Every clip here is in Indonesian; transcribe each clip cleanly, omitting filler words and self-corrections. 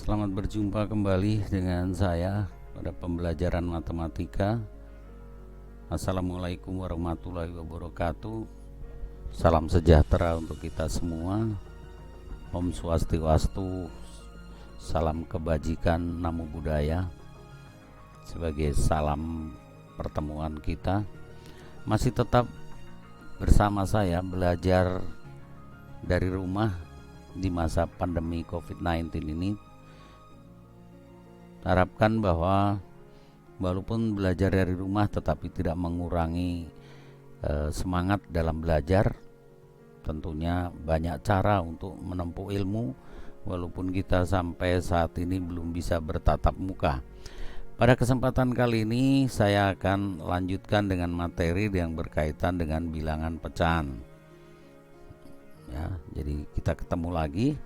Selamat berjumpa kembali dengan saya pada pembelajaran matematika. Assalamualaikum warahmatullahi wabarakatuh. Salam sejahtera untuk kita semua. Om Swastiastu, salam kebajikan, namo buddhaya sebagai salam pertemuan kita. Masih tetap bersama saya belajar dari rumah di masa pandemi COVID-19 ini. Harapkan bahwa walaupun belajar dari rumah tetapi tidak mengurangi semangat dalam belajar. Tentunya banyak cara untuk menempuh ilmu walaupun kita sampai saat ini belum bisa bertatap muka. Pada kesempatan kali ini saya akan lanjutkan dengan materi yang berkaitan dengan bilangan pecahan. Ya, jadi kita ketemu lagi.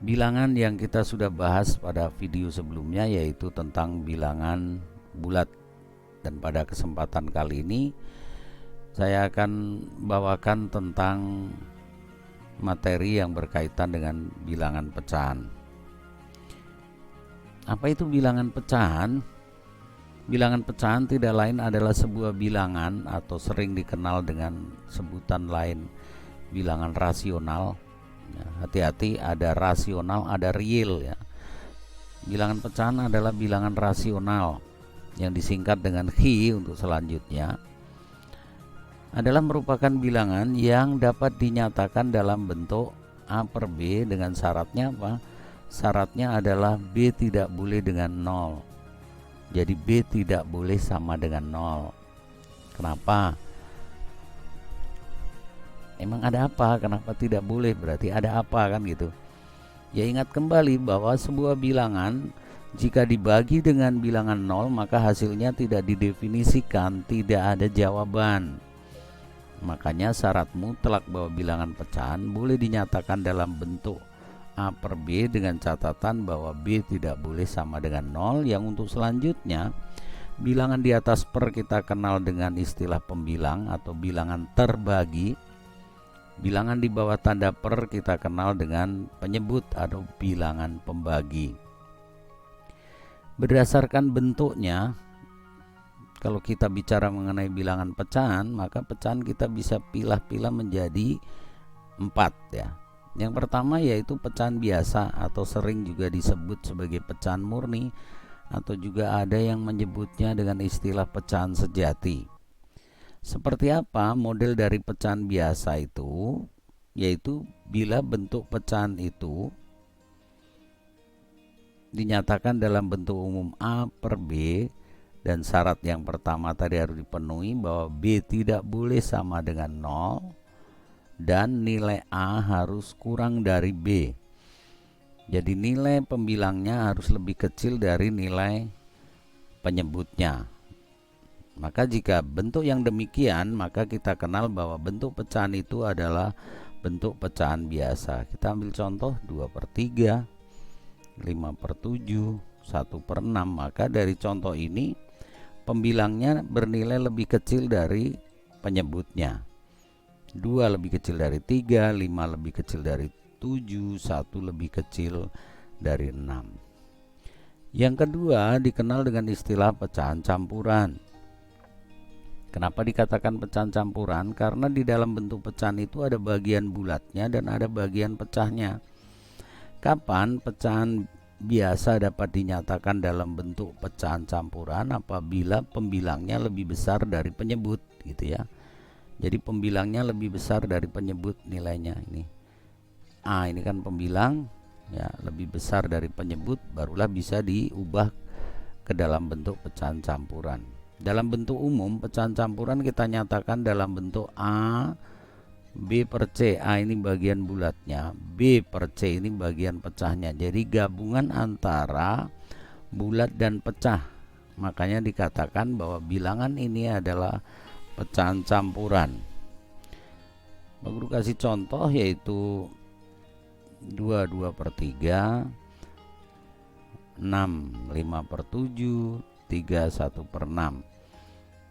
Bilangan yang kita sudah bahas pada video sebelumnya yaitu tentang bilangan bulat, dan pada kesempatan kali ini saya akan bawakan tentang materi yang berkaitan dengan bilangan pecahan. Apa itu bilangan pecahan? Bilangan pecahan tidak lain adalah sebuah bilangan atau sering dikenal dengan sebutan lain bilangan rasional. Ya, hati-hati, ada rasional, ada real ya. Bilangan pecahan adalah bilangan rasional yang disingkat dengan chi untuk selanjutnya. Adalah merupakan bilangan yang dapat dinyatakan dalam bentuk A per B dengan syaratnya apa? Syaratnya adalah B tidak boleh dengan 0. Jadi B tidak boleh sama dengan 0. Kenapa? Emang ada apa? Kenapa tidak boleh? Berarti ada apa kan gitu. Ya, ingat kembali bahwa sebuah bilangan jika dibagi dengan bilangan 0 maka hasilnya tidak didefinisikan, tidak ada jawaban. Makanya syarat mutlak bahwa bilangan pecahan boleh dinyatakan dalam bentuk A per B dengan catatan bahwa B tidak boleh sama dengan 0. Yang untuk selanjutnya, bilangan di atas per kita kenal dengan istilah pembilang atau bilangan terbagi. Bilangan di bawah tanda per kita kenal dengan penyebut atau bilangan pembagi. Berdasarkan bentuknya, kalau kita bicara mengenai bilangan pecahan, maka pecahan kita bisa pilah-pilah menjadi 4 ya. Yang pertama yaitu pecahan biasa atau sering juga disebut sebagai pecahan murni, atau juga ada yang menyebutnya dengan istilah pecahan sejati. Seperti apa model dari pecahan biasa itu? Yaitu bila bentuk pecahan itu dinyatakan dalam bentuk umum A per B, dan syarat yang pertama tadi harus dipenuhi bahwa B tidak boleh sama dengan 0 dan nilai A harus kurang dari B. Jadi nilai pembilangnya harus lebih kecil dari nilai penyebutnya. Maka jika bentuk yang demikian, maka kita kenal bahwa bentuk pecahan itu adalah bentuk pecahan biasa. Kita ambil contoh 2 per 3, 5 per 7, 1 per 6. Maka dari contoh ini pembilangnya bernilai lebih kecil dari penyebutnya. 2 lebih kecil dari 3, 5 lebih kecil dari 7, 1 lebih kecil dari 6. Yang kedua dikenal dengan istilah pecahan campuran. Kenapa dikatakan pecahan campuran? Karena di dalam bentuk pecahan itu ada bagian bulatnya dan ada bagian pecahnya. Kapan pecahan biasa dapat dinyatakan dalam bentuk pecahan campuran? Apabila pembilangnya lebih besar dari penyebut gitu ya. Jadi pembilangnya lebih besar dari penyebut nilainya ini. A ini kan pembilang ya, lebih besar dari penyebut, barulah bisa diubah ke dalam bentuk pecahan campuran. Dalam bentuk umum pecahan campuran kita nyatakan dalam bentuk A B per C. A ini bagian bulatnya, B per C ini bagian pecahnya. Jadi gabungan antara bulat dan pecah. Makanya dikatakan bahwa bilangan ini adalah pecahan campuran. Pak Guru kasih contoh yaitu 2 per 3, 6 5 per 7, 3 1 per 6.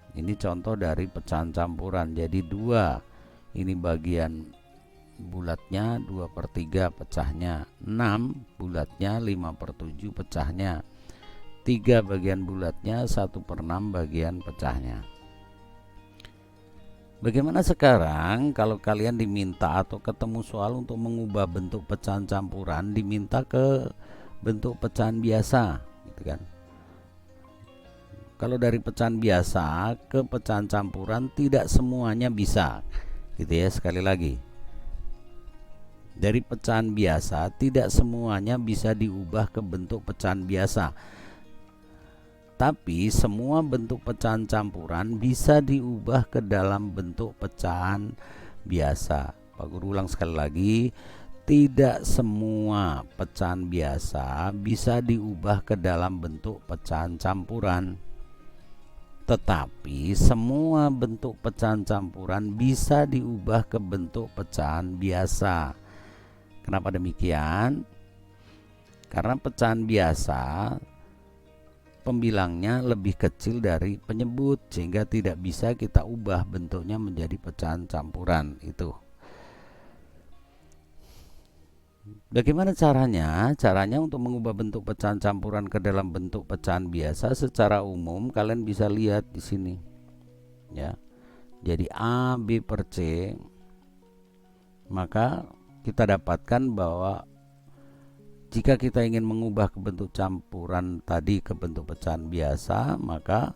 Ini contoh dari pecahan campuran. Jadi 2 ini bagian bulatnya 2/3 pecahnya, 6 bulatnya 5/7 pecahnya, 3 bagian bulatnya 1/6 bagian pecahnya. Bagaimana sekarang kalau kalian diminta atau ketemu soal untuk mengubah bentuk pecahan campuran, diminta ke bentuk pecahan biasa, gitu kan? Kalau dari pecahan biasa ke pecahan campuran tidak semuanya bisa, gitu ya. Sekali lagi, dari pecahan biasa tidak semuanya bisa diubah ke bentuk pecahan biasa, tapi semua bentuk pecahan campuran bisa diubah ke dalam bentuk pecahan biasa. Pak Guru ulang sekali lagi, tidak semua pecahan biasa bisa diubah ke dalam bentuk pecahan campuran, tetapi semua bentuk pecahan campuran bisa diubah ke bentuk pecahan biasa. Kenapa demikian? Karena pecahan biasa pembilangnya lebih kecil dari penyebut, sehingga tidak bisa kita ubah bentuknya menjadi pecahan campuran. Itu. Bagaimana caranya? Caranya untuk mengubah bentuk pecahan campuran ke dalam bentuk pecahan biasa secara umum kalian bisa lihat di sini. Ya. Jadi A, B per C, maka kita dapatkan bahwa jika kita ingin mengubah ke bentuk campuran tadi ke bentuk pecahan biasa, maka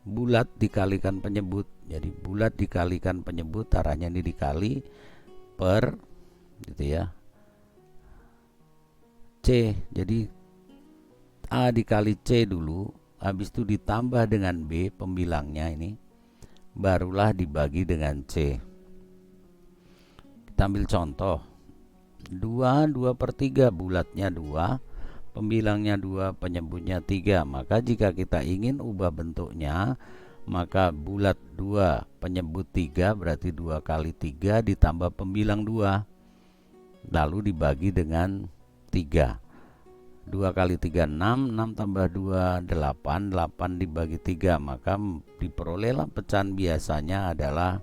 bulat dikalikan penyebut. Jadi bulat dikalikan penyebut, arahnya ini dikali per, gitu ya, C. Jadi A dikali C dulu, habis itu ditambah dengan B pembilangnya ini, barulah dibagi dengan C. Kita ambil contoh, 2/3 bulatnya 2, pembilangnya 2, penyebutnya 3. Maka jika kita ingin ubah bentuknya, maka bulat 2 penyebut 3 berarti 2 kali 3 ditambah pembilang 2, lalu dibagi dengan 3. 2 kali 3 6, 6 tambah 2 8, 8 dibagi 3, maka diperolehlah pecahan biasanya adalah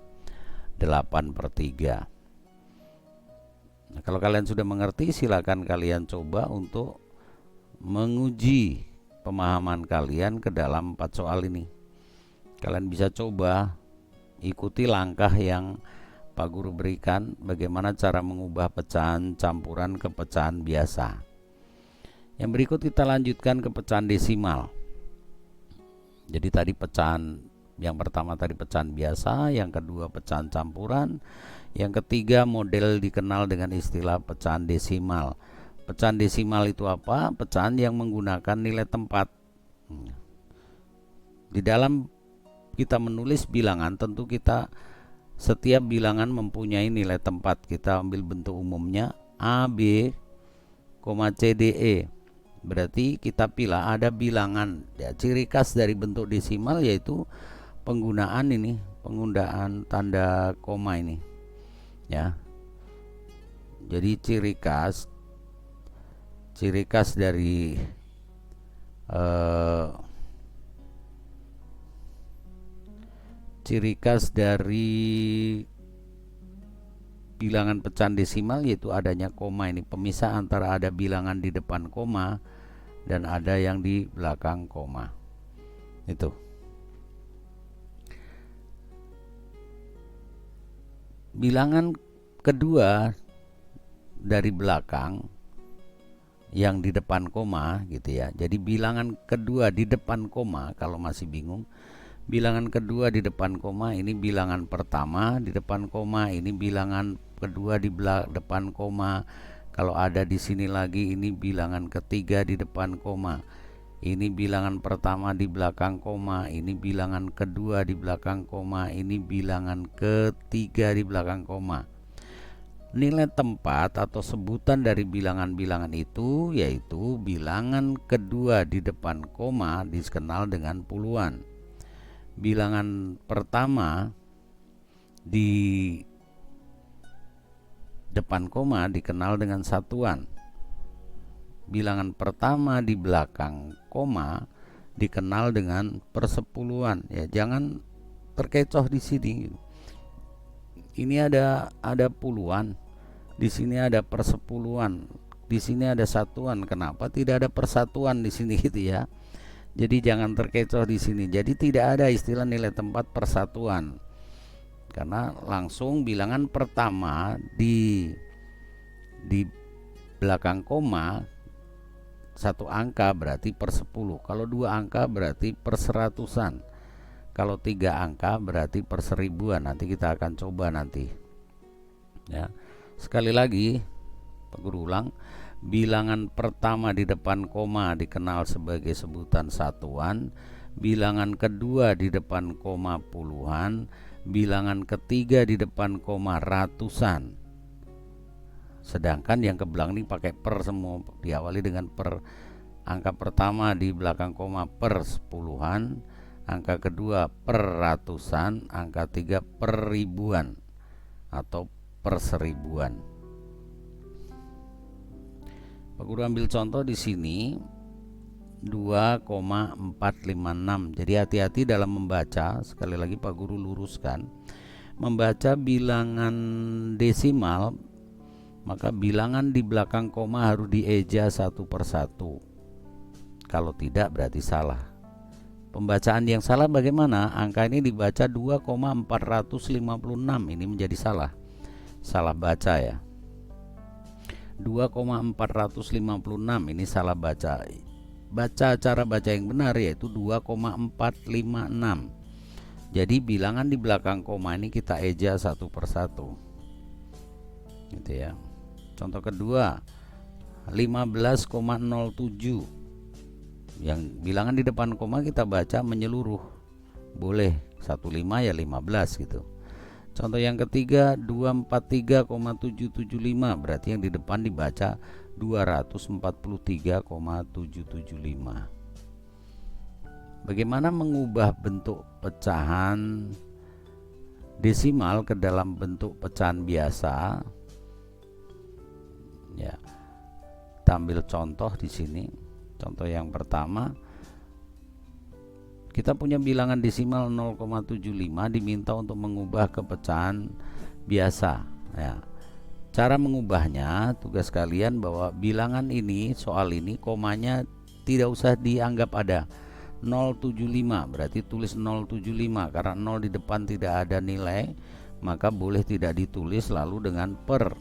8/3. Nah, kalau kalian sudah mengerti, silakan kalian coba untuk menguji pemahaman kalian ke dalam 4 soal ini. Kalian bisa coba ikuti langkah yang Pak Guru berikan, bagaimana cara mengubah pecahan campuran ke pecahan biasa. Yang berikut kita lanjutkan ke pecahan desimal. Jadi tadi pecahan yang pertama tadi pecahan biasa, yang kedua pecahan campuran, yang ketiga model dikenal dengan istilah pecahan desimal. Pecahan desimal itu apa? Pecahan yang menggunakan nilai tempat. Di dalam kita menulis bilangan, tentu kita setiap bilangan mempunyai nilai tempat. Kita ambil bentuk umumnya A, B, C, D, E. Berarti kita pilih ada bilangan. Ya, ciri khas dari bentuk desimal yaitu penggunaan tanda koma ini. Ya. Jadi ciri khas dari bilangan pecahan desimal yaitu adanya koma ini, pemisah antara ada bilangan di depan koma dan ada yang di belakang koma. Itu. Bilangan kedua dari belakang yang di depan koma, gitu ya. Jadi bilangan kedua di depan koma, kalau masih bingung, bilangan kedua di depan koma ini bilangan pertama di depan koma, ini bilangan kedua di depan koma. Kalau ada di sini lagi, ini bilangan ketiga di depan koma. Ini bilangan pertama di belakang koma, ini bilangan kedua di belakang koma, ini bilangan ketiga di belakang koma. Nilai tempat atau sebutan dari bilangan-bilangan itu yaitu bilangan kedua di depan koma dikenal dengan puluhan. Bilangan pertama di depan koma dikenal dengan satuan. Bilangan pertama di belakang koma dikenal dengan persepuluhan. Ya, jangan terkecoh di sini. Ini ada puluhan, di sini ada persepuluhan, di sini ada satuan. Kenapa tidak ada persatuan di sini gitu ya? Jadi jangan terkecoh di sini. Jadi tidak ada istilah nilai tempat persatuan. Karena langsung bilangan pertama di belakang koma satu angka berarti per 10. Kalau dua angka berarti per seratusan. Kalau tiga angka berarti per seribuan. Nanti kita akan coba nanti. Ya. Sekali lagi, Pak Guru ulang, bilangan pertama di depan koma dikenal sebagai sebutan satuan, bilangan kedua di depan koma puluhan, bilangan ketiga di depan koma ratusan. Sedangkan yang ke belakang ini pakai per semua, diawali dengan per. Angka pertama di belakang koma per sepuluhan, angka kedua per ratusan, angka tiga per ribuan atau per seribuan. Pak Guru ambil contoh di sini 2,456. Jadi hati-hati dalam membaca. Sekali lagi Pak Guru luruskan, membaca bilangan desimal, maka bilangan di belakang koma harus dieja satu persatu. Kalau tidak berarti salah. Pembacaan yang salah bagaimana? Angka ini dibaca 2,456. Ini menjadi salah. Salah baca ya. 2,456 ini salah baca. Cara baca yang benar yaitu 2,456. Jadi bilangan di belakang koma ini kita eja satu persatu. Gitu ya. Contoh kedua, 15,07. Yang bilangan di depan koma kita baca menyeluruh. Boleh 15 ya 15 gitu. Contoh yang ketiga 243,775, berarti yang di depan dibaca 243,775. Bagaimana mengubah bentuk pecahan desimal ke dalam bentuk pecahan biasa? Ya. Kita ambil contoh di sini. Contoh yang pertama, kita punya bilangan desimal 0,75 diminta untuk mengubah ke pecahan biasa ya. Cara mengubahnya, tugas kalian bahwa bilangan ini, soal ini komanya tidak usah dianggap ada. 075 berarti tulis 075, karena 0 di depan tidak ada nilai, maka boleh tidak ditulis lalu dengan per.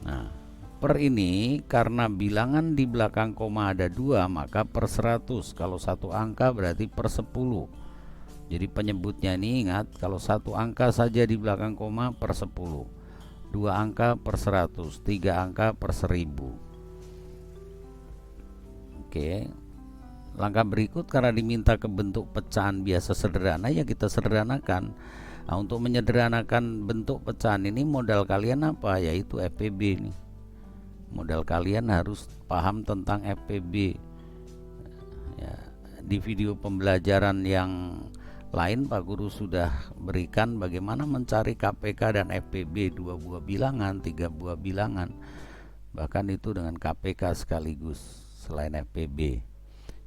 Nah, per ini karena bilangan di belakang koma ada 2, maka per 100. Kalau satu angka berarti per 10. Jadi penyebutnya ini ingat, kalau satu angka saja di belakang koma per 10, 2 angka per 100, 3 angka per 1000. Oke. Langkah berikut, karena diminta ke bentuk pecahan biasa sederhana, ya kita sederhanakan. Nah, untuk menyederhanakan bentuk pecahan ini modal kalian apa? Yaitu FPB nih. Modal kalian harus paham tentang FPB ya. Di video pembelajaran yang lain Pak Guru sudah berikan bagaimana mencari KPK dan FPB, 2 buah bilangan, 3 buah bilangan, bahkan itu dengan KPK sekaligus selain FPB.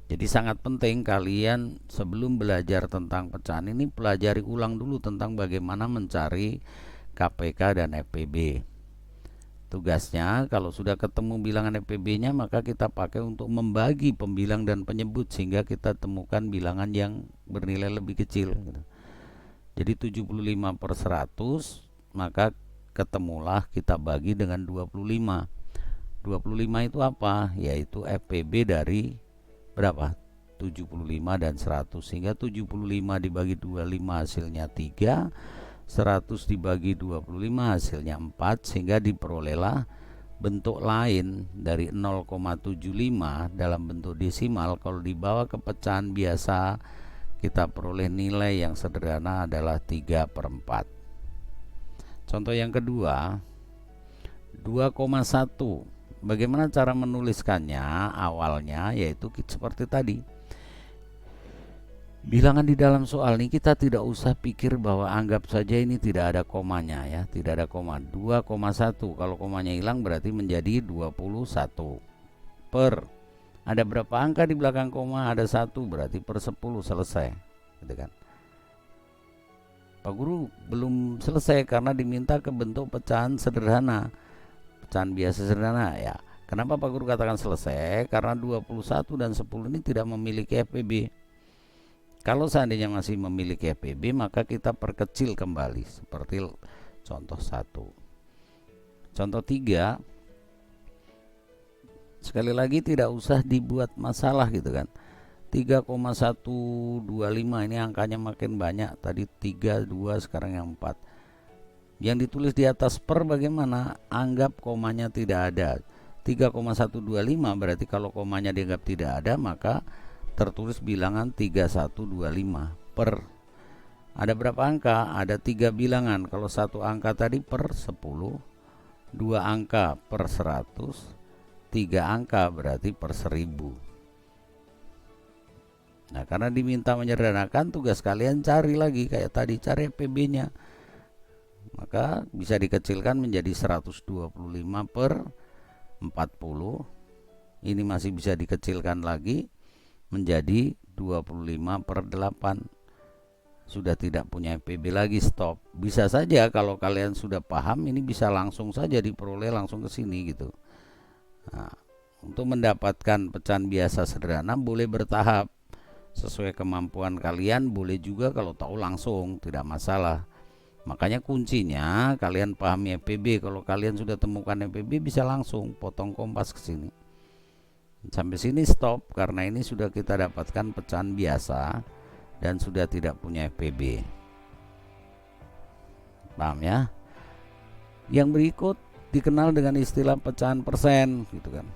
Jadi sangat penting kalian sebelum belajar tentang pecahan ini pelajari ulang dulu tentang bagaimana mencari KPK dan FPB. Tugasnya kalau sudah ketemu bilangan FPB-nya, maka kita pakai untuk membagi pembilang dan penyebut sehingga kita temukan bilangan yang bernilai lebih kecil gitu. Jadi 75 per 100, maka ketemulah kita bagi dengan 25. 25 itu apa? Yaitu FPB dari berapa? 75 dan 100, sehingga 75 dibagi 25 hasilnya 3, 100 dibagi 25 hasilnya 4, sehingga diperolehlah bentuk lain dari 0,75 dalam bentuk desimal. Kalau dibawa ke pecahan biasa, kita peroleh nilai yang sederhana adalah 3/4. Contoh yang kedua, 2,1. Bagaimana cara menuliskannya? Awalnya yaitu seperti tadi. Bilangan di dalam soal ini kita tidak usah pikir bahwa anggap saja ini tidak ada komanya ya, tidak ada koma. 2,1, kalau komanya hilang berarti menjadi 21. Per, ada berapa angka di belakang koma? Ada 1, berarti per 10, selesai gitu kan. Pak Guru belum selesai karena diminta ke bentuk pecahan sederhana, pecahan biasa sederhana ya. Kenapa Pak Guru katakan selesai? Karena 21 dan 10 ini tidak memiliki FPB. Kalau seandainya masih memiliki FPB, maka kita perkecil kembali seperti contoh 1. Contoh 3, sekali lagi tidak usah dibuat masalah gitu kan. 3,125 ini angkanya makin banyak. Tadi 3, 2, sekarang yang 4. Yang ditulis di atas per bagaimana? Anggap komanya tidak ada. 3,125 berarti kalau komanya dianggap tidak ada, maka tertulis bilangan 3125 per. Ada berapa angka? Ada 3 bilangan. Kalau satu angka tadi per 10, 2 angka per 100, 3 angka berarti per 1000. Nah, karena diminta menyederhanakan, tugas kalian cari lagi kayak tadi, cari PB-nya. Maka bisa dikecilkan menjadi 125 per 40. Ini masih bisa dikecilkan lagi menjadi 25 per 8. Sudah tidak punya PB lagi, stop. Bisa saja kalau kalian sudah paham, ini bisa langsung saja diperoleh langsung ke sini gitu. Nah, untuk mendapatkan pecahan biasa sederhana boleh bertahap. Sesuai kemampuan kalian, boleh juga kalau tahu langsung, tidak masalah. Makanya kuncinya kalian pahami FPB. Kalau kalian sudah temukan FPB, bisa langsung potong kompas ke sini. Sampai sini stop, karena ini sudah kita dapatkan pecahan biasa dan sudah tidak punya FPB. Paham ya? Yang berikut dikenal dengan istilah pecahan persen gitu kan.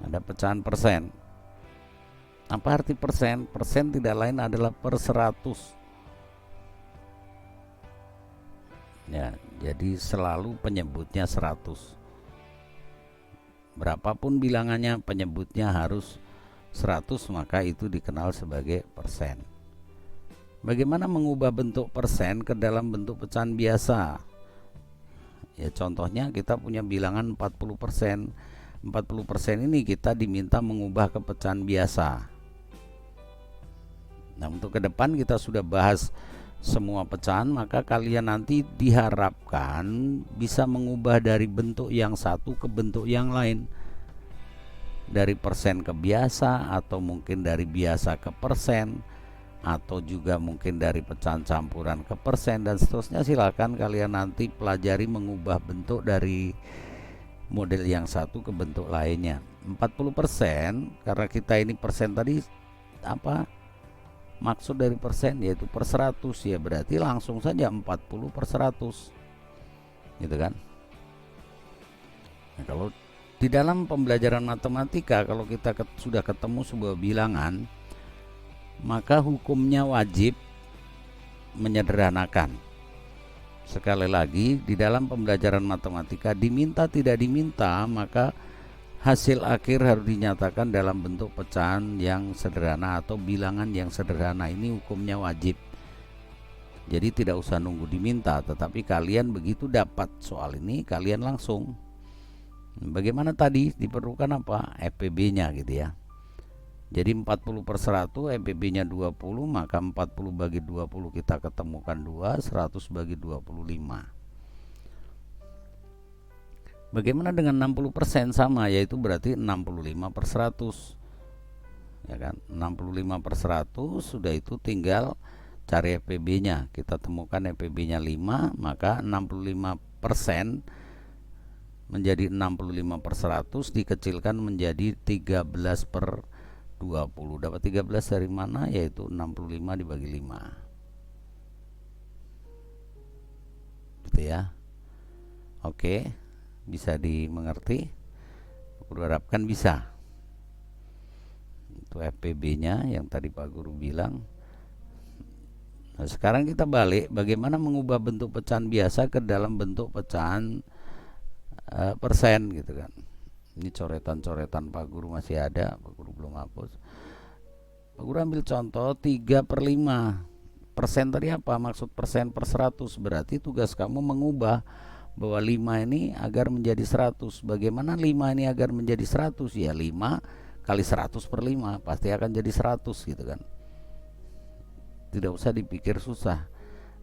Ada pecahan persen. Apa arti persen? Persen tidak lain adalah per 100. Ya, jadi selalu penyebutnya 100. Berapapun bilangannya, penyebutnya harus 100, maka itu dikenal sebagai persen. Bagaimana mengubah bentuk persen ke dalam bentuk pecahan biasa? Ya, contohnya kita punya bilangan 40%. 40% ini kita diminta mengubah ke pecahan biasa. Nah, untuk ke depan kita sudah bahas semua pecahan, maka kalian nanti diharapkan bisa mengubah dari bentuk yang satu ke bentuk yang lain. Dari persen ke biasa, atau mungkin dari biasa ke persen, atau juga mungkin dari pecahan campuran ke persen, dan seterusnya. Silakan kalian nanti pelajari mengubah bentuk dari model yang satu ke bentuk lainnya. 40%, karena kita ini persen tadi apa? Maksud dari persen yaitu per 100, ya berarti langsung saja 40 per 100 gitu kan. Nah, kalau di dalam pembelajaran matematika, kalau kita sudah ketemu sebuah bilangan, maka hukumnya wajib menyederhanakan. Sekali lagi, di dalam pembelajaran matematika, diminta tidak diminta, maka hasil akhir harus dinyatakan dalam bentuk pecahan yang sederhana atau bilangan yang sederhana. Ini hukumnya wajib. Jadi tidak usah nunggu diminta, tetapi kalian begitu dapat soal ini, kalian langsung. Bagaimana tadi? Diperlukan apa? FPB-nya gitu ya. Jadi 40 per 100, FPB-nya 20, maka 40 bagi 20 kita ketemukan 2, 100 bagi 25. Bagaimana dengan 60%? Sama, yaitu berarti 65 per 100. Ya kan? 65 per 100, sudah itu tinggal cari FPB-nya. Kita temukan FPB-nya 5, maka 65% menjadi 65 per 100 dikecilkan menjadi 13 per 20. Dapat 13 dari mana? Yaitu 65 dibagi 5. Gitu ya. Oke. Bisa dimengerti? Aku harapkan bisa. Itu FPB-nya yang tadi Pak Guru bilang. Nah, sekarang kita balik, bagaimana mengubah bentuk pecahan biasa ke dalam bentuk pecahan persen gitu kan. Ini coretan-coretan Pak Guru masih ada, Pak Guru belum hapus. Pak Guru ambil contoh 3 per 5. Persen tadi apa? Maksud persen per 100. Berarti tugas kamu mengubah bahwa 5 ini agar menjadi 100. Bagaimana 5 ini agar menjadi 100? Ya 5 kali 100 per 5 pasti akan jadi 100 gitu kan. Tidak usah dipikir susah.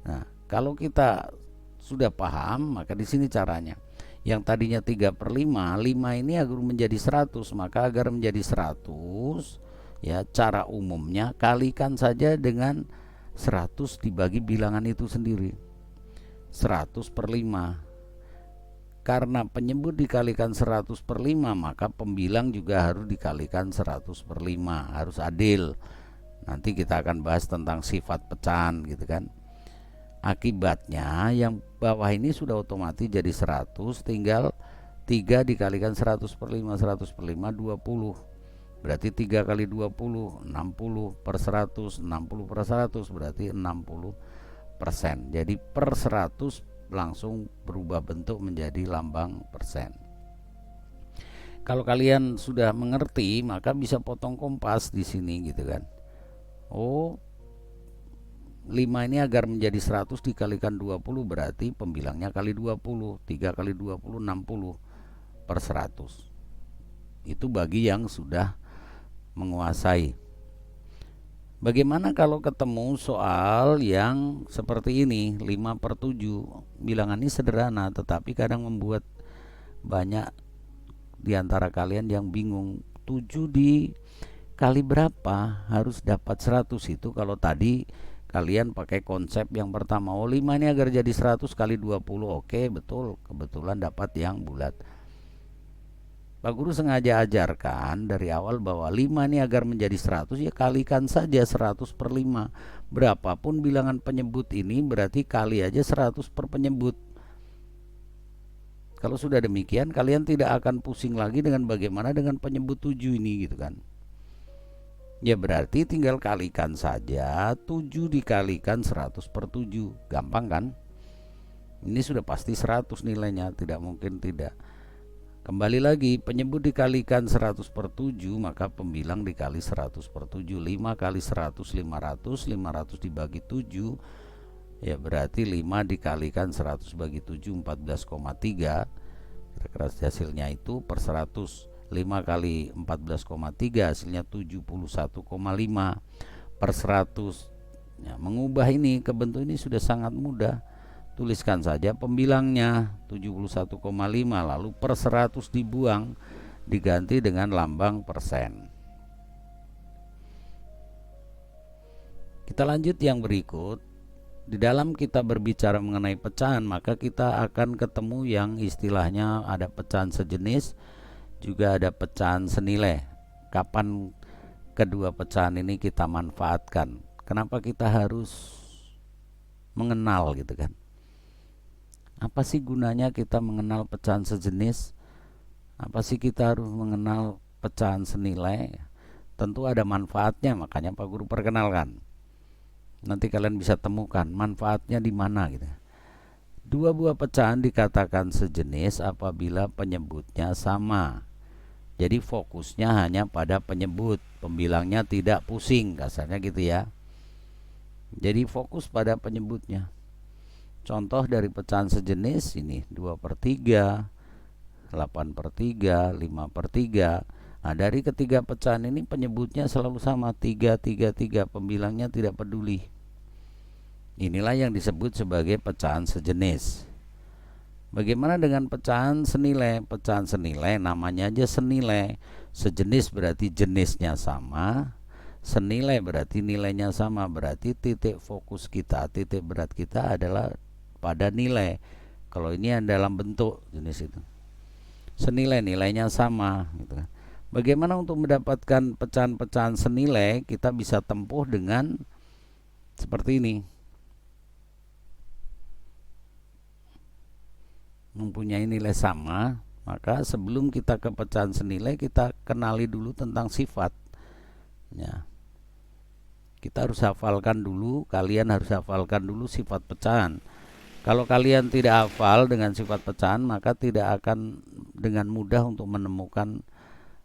Nah, kalau kita sudah paham, maka di sini caranya. Yang tadinya 3/5, 5 ini agar menjadi 100, maka agar menjadi 100, ya, cara umumnya kalikan saja dengan 100 dibagi bilangan itu sendiri. 100/5. Karena penyebut dikalikan 100/5, maka pembilang juga harus dikalikan 100/5, harus adil. Nanti kita akan bahas tentang sifat pecahan gitu kan. Akibatnya yang bawah ini sudah otomatis jadi 100, tinggal 3 dikalikan 100/5, 100/5 20. Berarti 3 kali 20 60 per 100, 60 per 100 berarti 60%. Jadi per 100 langsung berubah bentuk menjadi lambang persen. Kalau kalian sudah mengerti, maka bisa potong kompas di sini gitu kan. Oh, 5 ini agar menjadi 100 dikalikan 20 berarti pembilangnya kali 20. 3 kali 20 60 per 100. Itu bagi yang sudah menguasai. Bagaimana kalau ketemu soal yang seperti ini, 5/7? Bilangan ini sederhana, tetapi kadang membuat banyak di antara kalian yang bingung. 7 dikali berapa harus dapat 100 itu kalau tadi kalian pakai konsep yang pertama. Oh, 5 ini agar jadi 100 kali 20. Oke, betul. Kebetulan dapat yang bulat. Pak Guru sengaja ajarkan dari awal bahwa 5 ini agar menjadi 100, ya kalikan saja 100/5. Berapapun bilangan penyebut ini berarti kali aja 100 per penyebut. Kalau sudah demikian, kalian tidak akan pusing lagi dengan bagaimana dengan penyebut 7 ini gitu kan. Ya berarti tinggal kalikan saja 7 dikalikan 100/7. Gampang kan? Ini sudah pasti 100 nilainya, tidak mungkin tidak. Kembali lagi, penyebut dikalikan 100/7, maka pembilang dikali 100/7. 5 kali 100 500, 500 dibagi 7, ya berarti 5 dikalikan 100 bagi 7 14,3. Kira-kira hasilnya itu per 100. 5 kali 14,3 hasilnya 71,5 per 100. Ya, mengubah ini ke bentuk ini sudah sangat mudah. Tuliskan saja pembilangnya 71,5, lalu per 100 dibuang, diganti dengan lambang persen. Kita lanjut yang berikut. Di dalam kita berbicara mengenai pecahan, maka kita akan ketemu yang istilahnya ada pecahan sejenis, juga ada pecahan senilai. Kapan kedua pecahan ini kita manfaatkan? Kenapa kita harus mengenal gitu kan? Apa sih gunanya kita mengenal pecahan sejenis? Apa sih kita harus mengenal pecahan senilai? Tentu ada manfaatnya, makanya Pak Guru perkenalkan. Nanti kalian bisa temukan manfaatnya di mana gitu. Dua buah pecahan dikatakan sejenis apabila penyebutnya sama. Jadi fokusnya hanya pada penyebut, pembilangnya tidak pusing, kasarnya gitu ya. Jadi fokus pada penyebutnya. Contoh dari pecahan sejenis ini 2/3, 8/3, 5/3. Nah, dari ketiga pecahan ini penyebutnya selalu sama, 3, 3, 3, pembilangnya tidak peduli. Inilah yang disebut sebagai pecahan sejenis. Bagaimana dengan pecahan senilai? Pecahan senilai namanya aja senilai. Sejenis berarti jenisnya sama, senilai berarti nilainya sama. Berarti titik fokus kita, titik berat kita adalah pada nilai. Kalau ini dalam bentuk jenis itu, senilai nilainya sama gitu kan. Bagaimana untuk mendapatkan pecahan-pecahan senilai? Kita bisa tempuh dengan seperti ini. Mempunyai nilai sama, maka sebelum kita ke pecahan senilai, kita kenali dulu tentang sifat ya. Kita harus hafalkan dulu, kalian harus hafalkan dulu sifat pecahan. Kalau kalian tidak hafal dengan sifat pecahan, maka tidak akan dengan mudah untuk menemukan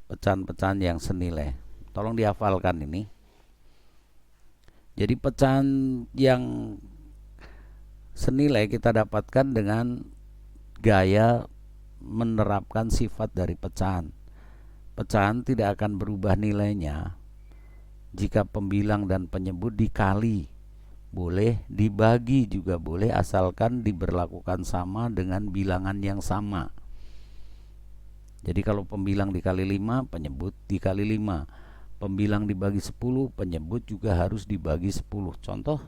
pecahan-pecahan yang senilai. Tolong dihafalkan ini. Jadi pecahan yang senilai kita dapatkan dengan gaya menerapkan sifat dari pecahan. Pecahan tidak akan berubah nilainya jika pembilang dan penyebut dikali, boleh dibagi juga boleh, asalkan diberlakukan sama dengan bilangan yang sama. Jadi kalau pembilang dikali 5, penyebut dikali 5. Pembilang dibagi 10, penyebut juga harus dibagi 10. Contoh,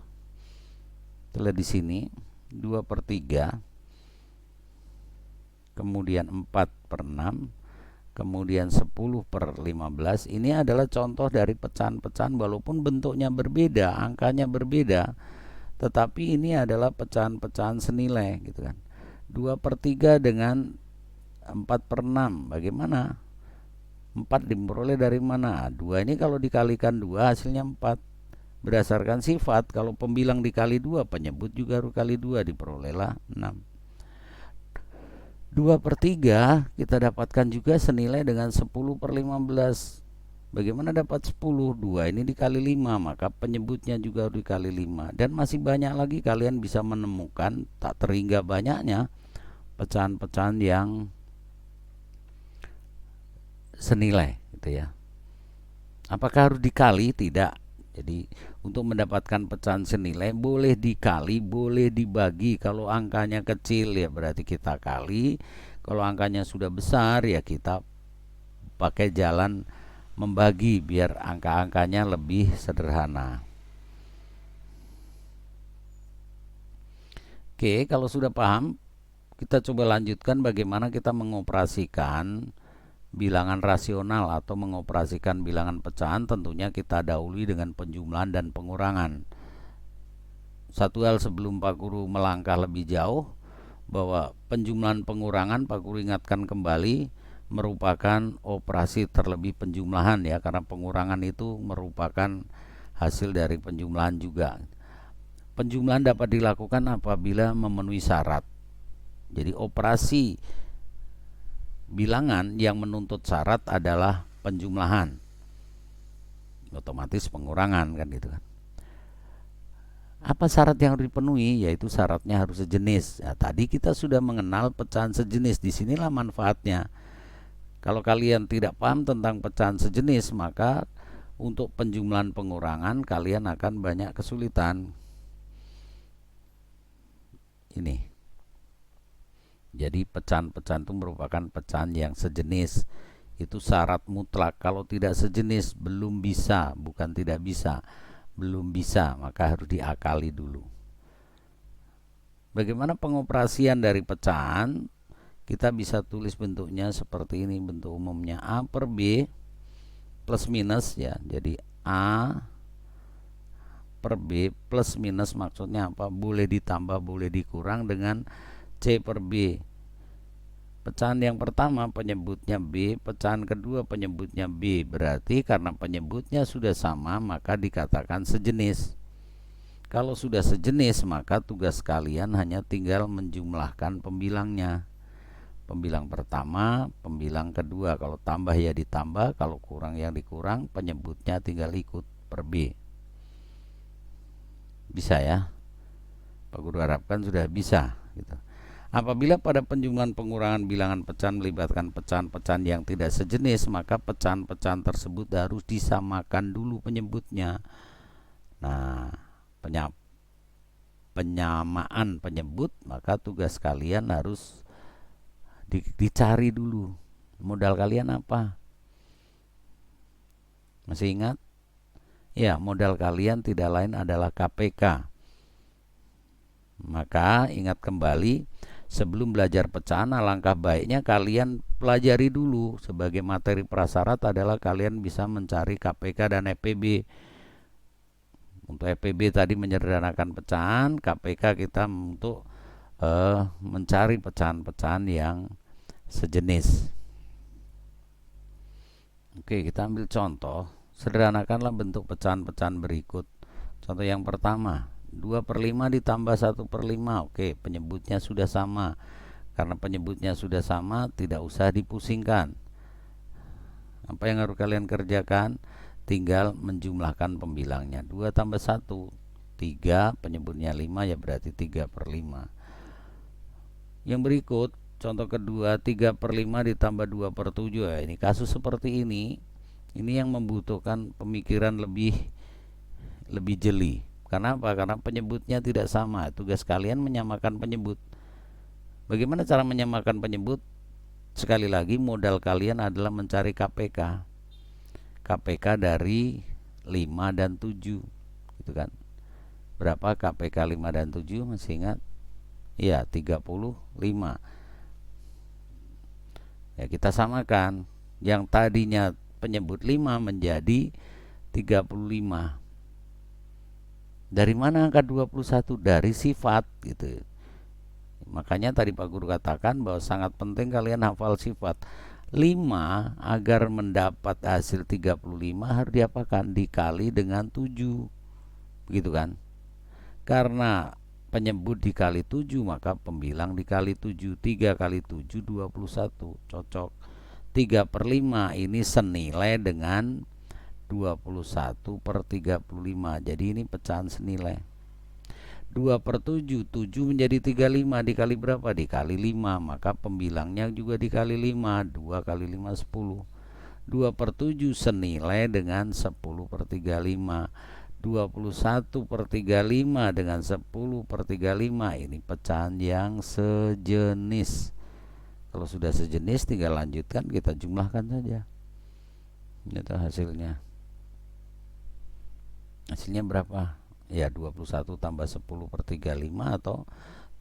lihat di sini, 2/3, kemudian 4/6, kemudian 10/15. Ini adalah contoh dari pecahan-pecahan walaupun bentuknya berbeda, angkanya berbeda, tetapi ini adalah pecahan-pecahan senilai gitu kan. 2/3 dengan 4/6, bagaimana? 4 diperoleh dari mana? 2 ini kalau dikalikan 2 hasilnya 4. Berdasarkan sifat, kalau pembilang dikali 2, penyebut juga harus kali 2, diperolehlah 6. 2/3 kita dapatkan juga senilai dengan 10/15. Bagaimana dapat 10? 2 ini dikali 5, maka penyebutnya juga harus dikali 5. Dan masih banyak lagi, kalian bisa menemukan tak terhingga banyaknya pecahan-pecahan yang senilai gitu ya. Apakah harus dikali? Tidak. Jadi untuk mendapatkan pecahan senilai boleh dikali, boleh dibagi. Kalau angkanya kecil ya berarti kita kali. Kalau angkanya sudah besar ya kita pakai jalan membagi biar angka-angkanya lebih sederhana. Oke, kalau sudah paham, kita coba lanjutkan bagaimana kita mengoperasikan bilangan rasional atau mengoperasikan bilangan pecahan. Tentunya kita dahului dengan penjumlahan dan pengurangan. Satu hal sebelum Pak Guru melangkah lebih jauh, bahwa penjumlahan pengurangan Pak Guru ingatkan kembali merupakan operasi terlebih penjumlahan ya, karena pengurangan itu merupakan hasil dari penjumlahan juga. Penjumlahan dapat dilakukan apabila memenuhi syarat. Jadi operasi bilangan yang menuntut syarat adalah penjumlahan, otomatis pengurangan kan gitu kan. Apa syarat yang harus dipenuhi? Yaitu syaratnya harus sejenis. Nah, tadi kita sudah mengenal pecahan sejenis. Disinilah manfaatnya. Kalau kalian tidak paham tentang pecahan sejenis, maka untuk penjumlahan pengurangan kalian akan banyak kesulitan. Ini. Jadi pecahan-pecahan itu merupakan pecahan yang sejenis. Itu syarat mutlak. Kalau tidak sejenis belum bisa, bukan tidak bisa. Belum bisa, maka harus diakali dulu. Bagaimana pengoperasian dari pecahan? Kita bisa tulis bentuknya seperti ini. Bentuk umumnya A per B plus minus ya. Jadi A per B plus minus maksudnya apa? Boleh ditambah, boleh dikurang dengan C per B. Pecahan yang pertama penyebutnya B, pecahan kedua penyebutnya B. Berarti karena penyebutnya sudah sama maka dikatakan sejenis. Kalau sudah sejenis maka tugas kalian hanya tinggal menjumlahkan pembilangnya. Pembilang pertama, pembilang kedua. Kalau tambah ya ditambah, kalau kurang ya dikurang, penyebutnya tinggal ikut per B. Bisa ya? Pak Guru harapkan sudah bisa gitu. Apabila pada penjumlahan pengurangan bilangan pecahan melibatkan pecahan-pecahan yang tidak sejenis, maka pecahan-pecahan tersebut harus disamakan dulu penyebutnya. Nah, penyamaan penyebut, maka tugas kalian harus dicari dulu. Modal kalian apa? Masih ingat? Ya, modal kalian tidak lain adalah KPK. Maka ingat kembali, sebelum belajar pecahan, alangkah baiknya kalian pelajari dulu. Sebagai materi prasyarat adalah kalian bisa mencari KPK dan EPB. Untuk EPB tadi menyederhanakan pecahan, KPK kita untuk mencari pecahan-pecahan yang sejenis. Oke, kita ambil contoh. Sederhanakanlah bentuk pecahan-pecahan berikut. Contoh yang pertama, 2/5 ditambah 1/5. Oke, penyebutnya sudah sama. Karena penyebutnya sudah sama, tidak usah dipusingkan. Apa yang harus kalian kerjakan? Tinggal menjumlahkan pembilangnya. 2 tambah 1, 3, penyebutnya 5, ya berarti 3/5. Yang berikut, contoh kedua, 3/5 ditambah 2/7. Ya, ini kasus seperti ini yang membutuhkan pemikiran lebih jeli. Karena apa? Karena penyebutnya tidak sama. Tugas kalian menyamakan penyebut. Bagaimana cara menyamakan penyebut? Sekali lagi, modal kalian adalah mencari KPK. KPK dari 5 dan 7, gitu kan. Berapa KPK 5 dan 7? Masih ingat? Ya, 35. Ya, kita samakan. Yang tadinya penyebut 5 menjadi 35. Dari mana angka 21? Dari sifat, gitu. Makanya tadi Pak Guru katakan bahwa sangat penting kalian hafal sifat. 5 agar mendapat hasil 35 harus diapakan? Dikali dengan 7. Begitu kan? Karena penyebut dikali 7, maka pembilang dikali 7. 3 kali 7 21. Cocok. 3/5 ini senilai dengan 21/35. Jadi ini pecahan senilai. 2/7, 7 menjadi 35, dikali berapa? Dikali 5, maka pembilangnya juga dikali 5. 2 kali 5 10. 2/7 senilai dengan 10/35. 21/35 dengan 10/35, ini pecahan yang sejenis. Kalau sudah sejenis tinggal lanjutkan, kita jumlahkan saja. Itu hasilnya. Hasilnya berapa? Ya, 21 tambah 10/35 atau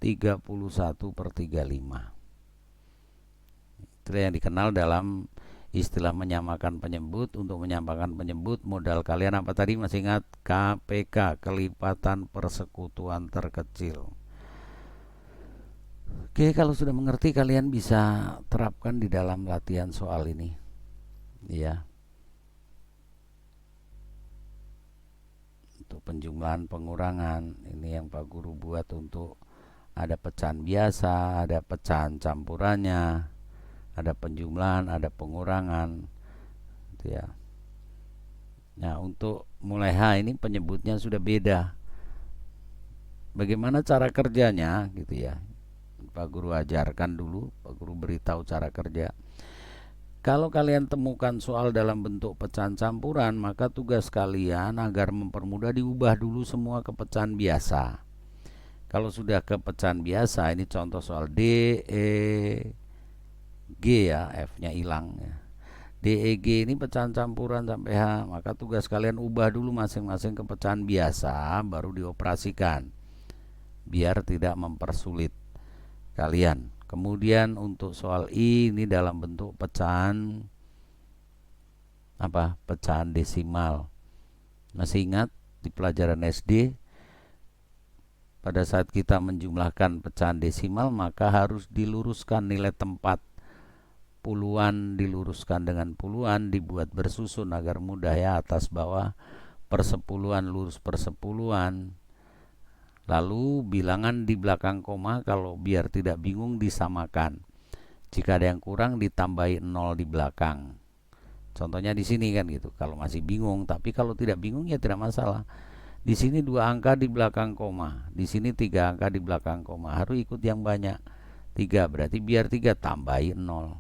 31/35. Itu yang dikenal dalam istilah menyamakan penyebut. Untuk menyamakan penyebut, modal kalian apa tadi? Masih ingat? KPK, kelipatan persekutuan terkecil. Oke, kalau sudah mengerti, kalian bisa terapkan di dalam latihan soal ini. Ya. Untuk penjumlahan pengurangan, ini yang Pak Guru buat untuk ada pecahan biasa, ada pecahan campurannya, ada penjumlahan, ada pengurangan, gitu ya. Nah, untuk mulai H ini penyebutnya sudah beda. Bagaimana cara kerjanya, gitu ya. Pak Guru ajarkan dulu, Pak Guru beritahu cara kerja. Kalau kalian temukan soal dalam bentuk pecahan campuran, maka tugas kalian agar mempermudah diubah dulu semua ke pecahan biasa. Kalau sudah ke pecahan biasa, ini contoh soal D, E, G ya, F-nya hilang ya. D, E, G ini pecahan campuran sampai H, maka tugas kalian ubah dulu masing-masing ke pecahan biasa, baru dioperasikan, biar tidak mempersulit kalian. Kemudian untuk soal I, ini dalam bentuk pecahan apa? Pecahan desimal. Masih ingat di pelajaran SD, pada saat kita menjumlahkan pecahan desimal maka harus diluruskan nilai tempat. Puluhan diluruskan dengan puluhan, dibuat bersusun agar mudah ya, atas bawah, persepuluhan lurus persepuluhan. Lalu bilangan di belakang koma, kalau biar tidak bingung disamakan. Jika ada yang kurang ditambahi 0 di belakang. Contohnya di sini kan gitu. Kalau masih bingung, tapi kalau tidak bingung ya tidak masalah. Di sini 2 angka di belakang koma, di sini 3 angka di belakang koma. Harus ikut yang banyak. 3 berarti biar 3 tambahi 0.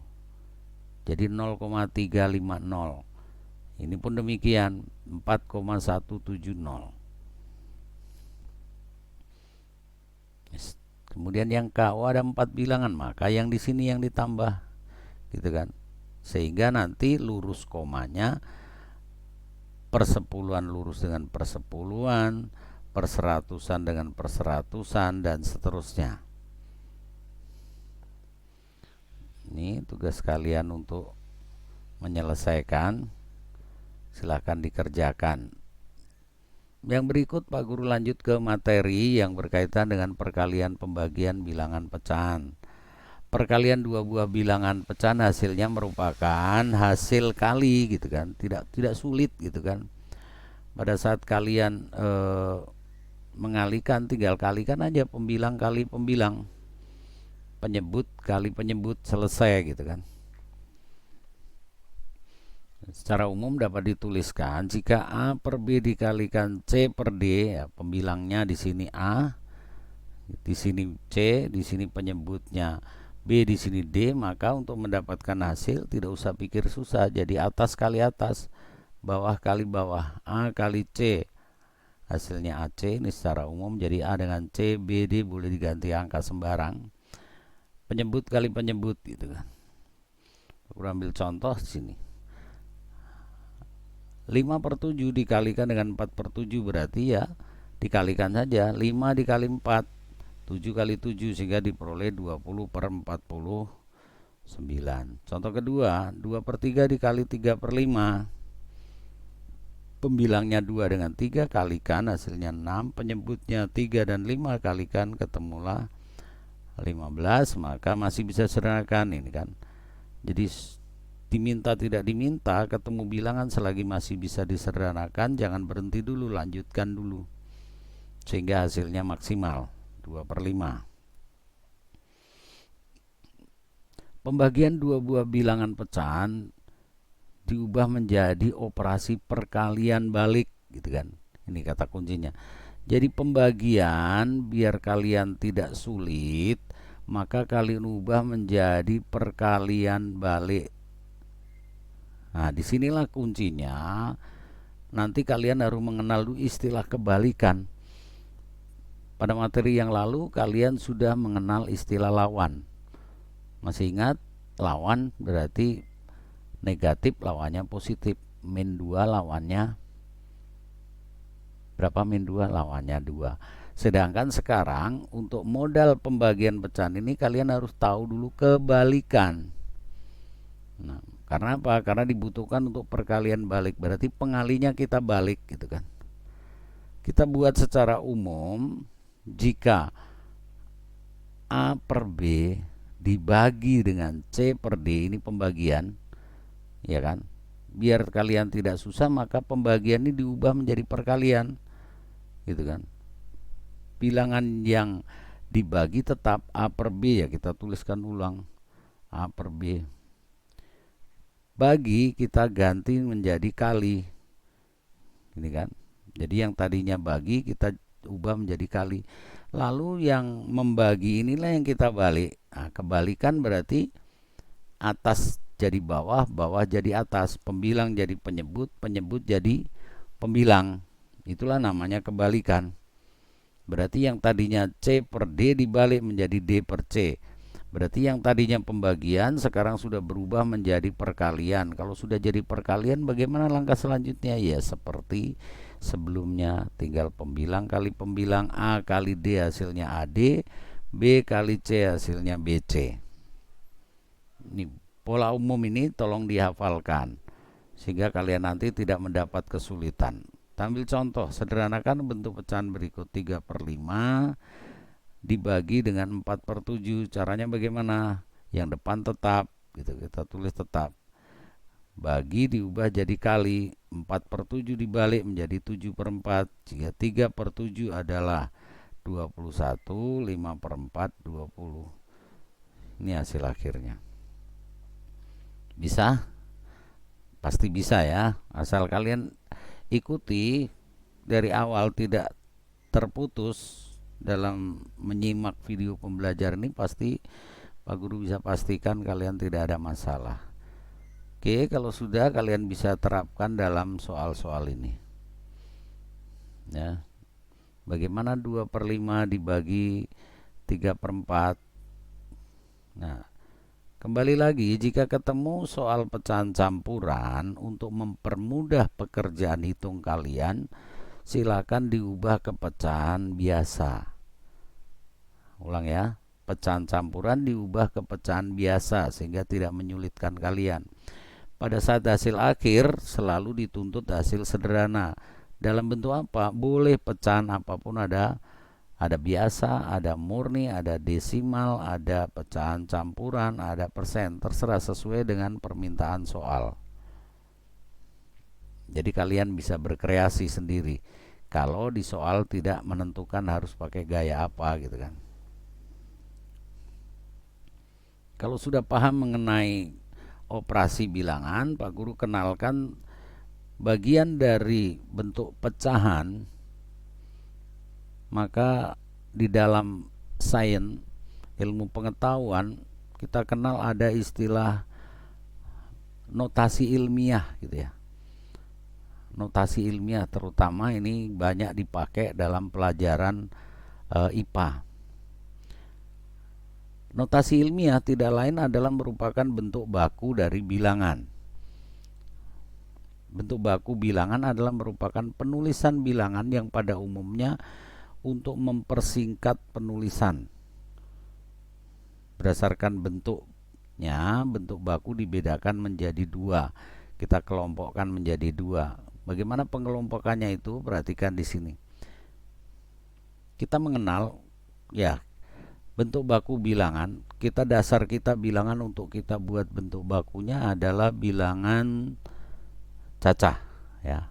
Jadi 0,350. Ini pun demikian, 4,170. Kemudian yang K, ada 4 bilangan, maka yang di sini yang ditambah, gitu kan. Sehingga nanti lurus komanya persepuluhan lurus dengan persepuluhan, perseratusan dengan perseratusan, dan seterusnya. Ini tugas kalian untuk menyelesaikan. Silakan dikerjakan. Yang berikut Pak Guru lanjut ke materi yang berkaitan dengan perkalian pembagian bilangan pecahan. Perkalian 2 buah bilangan pecahan hasilnya merupakan hasil kali, gitu kan. Tidak sulit, gitu kan. Pada saat kalian mengalikan, tinggal kalikan aja pembilang kali pembilang, penyebut kali penyebut, selesai, gitu kan. Secara umum dapat dituliskan jika A per B dikalikan C per D, ya, pembilangnya di sini A, di sini C, di sini penyebutnya B, di sini D, maka untuk mendapatkan hasil tidak usah pikir susah. Jadi atas kali atas, bawah kali bawah, A kali C, hasilnya AC, ini secara umum jadi A dengan C, B, D boleh diganti angka sembarang, penyebut kali penyebut gitu kan. Aku ambil contoh di sini. 5/7 dikalikan dengan 4/7 berarti ya dikalikan saja 5 dikali 4, 7 kali 7, sehingga diperoleh 20/49. Contoh kedua, 2/3 dikali 3/5, pembilangnya 2 dengan 3 kalikan hasilnya 6, penyebutnya 3 dan 5 kalikan ketemulah 15, maka masih bisa sederhanakan ini kan. Jadi diminta tidak diminta ketemu bilangan selagi masih bisa disederhanakan, jangan berhenti dulu, lanjutkan dulu sehingga hasilnya maksimal 2/5. Pembagian dua buah bilangan pecahan diubah menjadi operasi perkalian balik gitu kan. Ini kata kuncinya. Jadi pembagian biar kalian tidak sulit, maka kalian ubah menjadi perkalian balik. Nah, disinilah kuncinya. Nanti kalian harus mengenal dulu istilah kebalikan. Pada materi yang lalu kalian sudah mengenal istilah lawan. Masih ingat? Lawan berarti negatif lawannya positif. Min 2 lawannya berapa? Min 2 lawannya 2. Sedangkan sekarang untuk modal pembagian pecahan ini kalian harus tahu dulu kebalikan. Nah, karena apa? Karena dibutuhkan untuk perkalian balik. Berarti pengalinya kita balik gitu kan. Kita buat secara umum, jika A per B dibagi dengan C per D, ini pembagian, ya kan? Biar kalian tidak susah, maka pembagian ini diubah menjadi perkalian, gitu kan? Bilangan yang dibagi tetap A per B, ya kita tuliskan ulang A per B. Bagi kita ganti menjadi kali, ini kan? Jadi yang tadinya bagi kita ubah menjadi kali. Lalu yang membagi inilah yang kita balik. Nah, kebalikan berarti atas jadi bawah, bawah jadi atas, pembilang jadi penyebut, penyebut jadi pembilang. Itulah namanya kebalikan. Berarti yang tadinya C per D dibalik menjadi D per C. Berarti yang tadinya pembagian sekarang sudah berubah menjadi perkalian. Kalau sudah jadi perkalian, bagaimana langkah selanjutnya? Ya seperti sebelumnya, tinggal pembilang kali pembilang, A kali D hasilnya AD, B kali C hasilnya BC. Ini pola umum, ini tolong dihafalkan sehingga kalian nanti tidak mendapat kesulitan. Ambil contoh, sederhanakan bentuk pecahan berikut. 3/5 dibagi dengan 4/7. Caranya bagaimana? Yang depan tetap gitu, kita tulis tetap. Bagi diubah jadi kali, 4/7 dibalik menjadi 7/4. Jika 3/7 adalah 21, 5/4 20. Ini hasil akhirnya. Bisa? Pasti bisa ya, asal kalian ikuti dari awal, tidak terputus dalam menyimak video pembelajaran ini. Pasti Pak Guru bisa pastikan kalian tidak ada masalah. Oke, kalau sudah kalian bisa terapkan dalam soal-soal ini. Ya. Bagaimana 2/5 dibagi 3/4? Nah, kembali lagi, jika ketemu soal pecahan campuran, untuk mempermudah pekerjaan hitung kalian, silakan diubah ke pecahan biasa. Ulang ya, pecahan campuran diubah ke pecahan biasa sehingga tidak menyulitkan kalian. Pada saat hasil akhir selalu dituntut hasil sederhana. Dalam bentuk apa? Boleh pecahan apapun ada. Ada biasa, ada murni, ada desimal, ada pecahan campuran, ada persen. Terserah sesuai dengan permintaan soal. Jadi kalian bisa berkreasi sendiri. Kalau di soal tidak menentukan harus pakai gaya apa gitu kan. Kalau sudah paham mengenai operasi bilangan, Pak Guru kenalkan bagian dari bentuk pecahan. Maka di dalam sains, ilmu pengetahuan, kita kenal ada istilah notasi ilmiah gitu ya. notasi ilmiah, terutama ini banyak dipakai dalam pelajaran IPA. Notasi ilmiah tidak lain adalah merupakan bentuk baku dari bilangan. Bentuk baku bilangan adalah merupakan penulisan bilangan yang pada umumnya untuk mempersingkat penulisan. Berdasarkan bentuknya, bentuk baku dibedakan menjadi dua. Kita kelompokkan menjadi dua. Bagaimana pengelompokannya itu? Perhatikan di sini. Kita mengenal ya bentuk baku bilangan. Dasar kita bilangan untuk kita buat bentuk bakunya adalah bilangan cacah ya.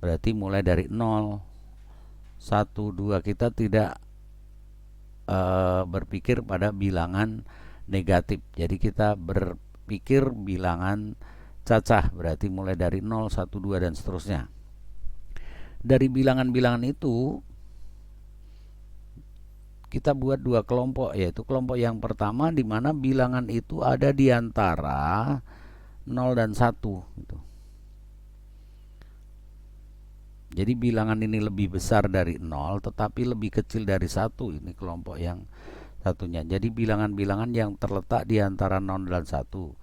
Berarti mulai dari 0, 1, 2, kita tidak berpikir pada bilangan negatif. Jadi kita berpikir bilangan cacah, berarti mulai dari 0, 1, 2 dan seterusnya. Dari bilangan-bilangan itu kita buat dua kelompok, yaitu kelompok yang pertama di mana bilangan itu ada di antara 0 dan 1 gitu. Jadi bilangan ini lebih besar dari 0 tetapi lebih kecil dari 1. Ini kelompok yang satunya. Jadi bilangan-bilangan yang terletak di antara 0 dan 1.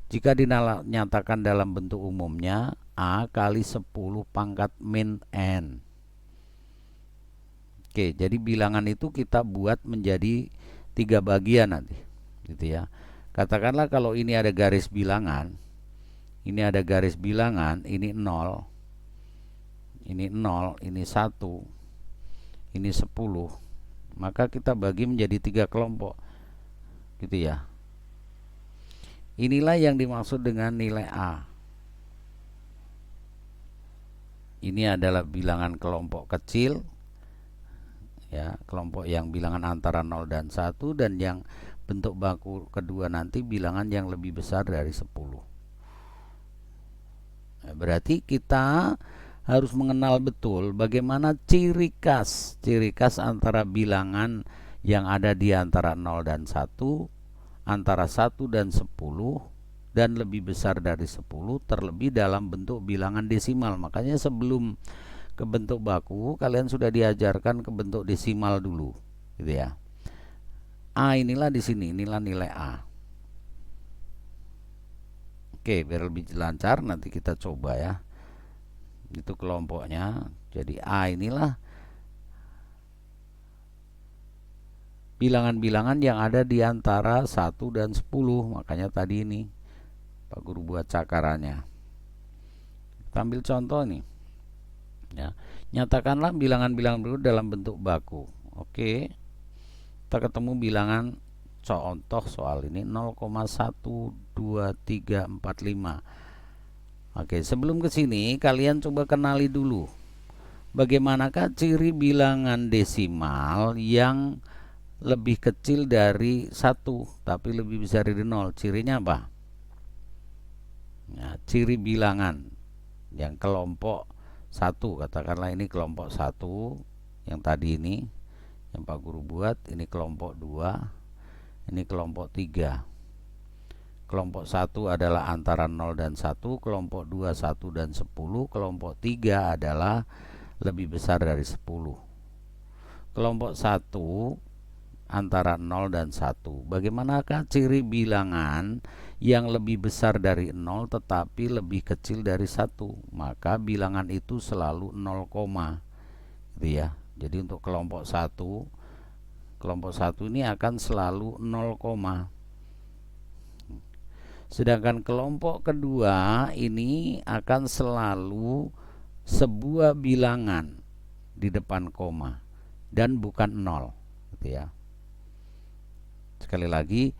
Jika dinyatakan dalam bentuk umumnya A kali 10 pangkat min N. Oke, jadi bilangan itu kita buat menjadi 3 bagian nanti. Gitu ya. Katakanlah kalau ini ada garis bilangan. Ini ada garis bilangan, ini 0. Ini 0, ini 1, ini 10. Maka kita bagi menjadi 3 kelompok. Gitu ya. Inilah yang dimaksud dengan nilai A. Ini adalah bilangan kelompok kecil. Ya, kelompok yang bilangan antara 0 dan 1, dan yang bentuk baku kedua nanti bilangan yang lebih besar dari 10. Nah, berarti kita harus mengenal betul bagaimana ciri khas antara bilangan yang ada di antara 0 dan 1, antara 1 dan 10, dan lebih besar dari 10, terlebih dalam bentuk bilangan desimal. Makanya sebelum ke bentuk baku, kalian sudah diajarkan ke bentuk desimal dulu, gitu ya. A inilah di sini, inilah nilai A. Oke, biar lebih lancar nanti kita coba ya. Itu kelompoknya. Jadi A inilah bilangan-bilangan yang ada di antara 1 dan 10. Makanya tadi ini Pak Guru buat cakarannya. Kita ambil contoh nih ya. Nyatakanlah bilangan-bilangan berikut dalam bentuk baku. Oke, kita ketemu bilangan contoh soal ini 0,12345. Oke, sebelum ke sini kalian coba kenali dulu bagaimanakah ciri bilangan desimal yang lebih kecil dari 1 tapi lebih besar dari 0. Cirinya apa? Nah, ciri bilangan yang kelompok 1, katakanlah ini kelompok 1 yang tadi ini yang Pak Guru buat, ini kelompok 2, ini kelompok 3. Kelompok 1 adalah antara 0 dan 1, kelompok 2 1 dan 10, kelompok 3 adalah lebih besar dari 10. Kelompok 1 antara 0 dan 1. Bagaimanakah ciri bilangan yang lebih besar dari 0 tetapi lebih kecil dari 1? Maka bilangan itu selalu 0, gitu ya. Jadi untuk kelompok 1 ini akan selalu 0, sedangkan kelompok kedua ini akan selalu sebuah bilangan di depan koma dan bukan 0, gitu ya. Sekali lagi,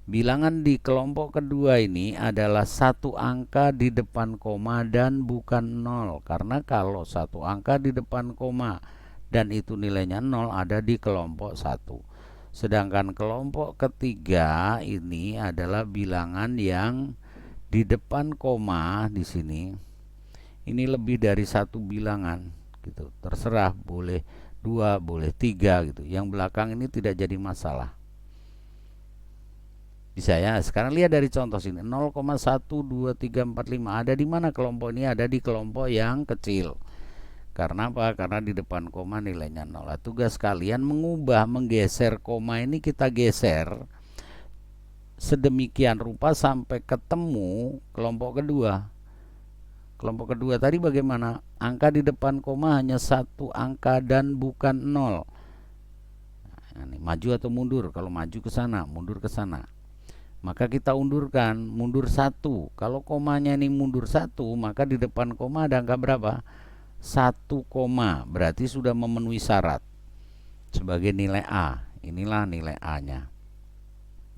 bilangan di kelompok kedua ini adalah satu angka di depan koma dan bukan 0. Karena kalau satu angka di depan koma dan itu nilainya 0 ada di kelompok 1. Sedangkan kelompok ketiga ini adalah bilangan yang di depan koma di sini ini lebih dari 1 bilangan gitu. Terserah, boleh 2, boleh 3 gitu. Yang belakang ini tidak jadi masalah. Bisa ya. Sekarang lihat dari contoh sini 0,12345 ada di mana kelompok ini? Ada di kelompok yang kecil. Karena apa? Karena di depan koma nilainya 0. Nah, tugas kalian menggeser koma ini, kita geser sedemikian rupa sampai ketemu kelompok kedua. Kelompok kedua tadi bagaimana? Angka di depan koma hanya satu angka dan bukan 0. Nah, ini maju atau mundur? Kalau maju ke sana, mundur ke sana. Maka kita undurkan, mundur 1. Kalau komanya ini mundur 1, maka di depan koma ada angka berapa? 1 koma, berarti sudah memenuhi syarat sebagai nilai A. Inilah nilai A-nya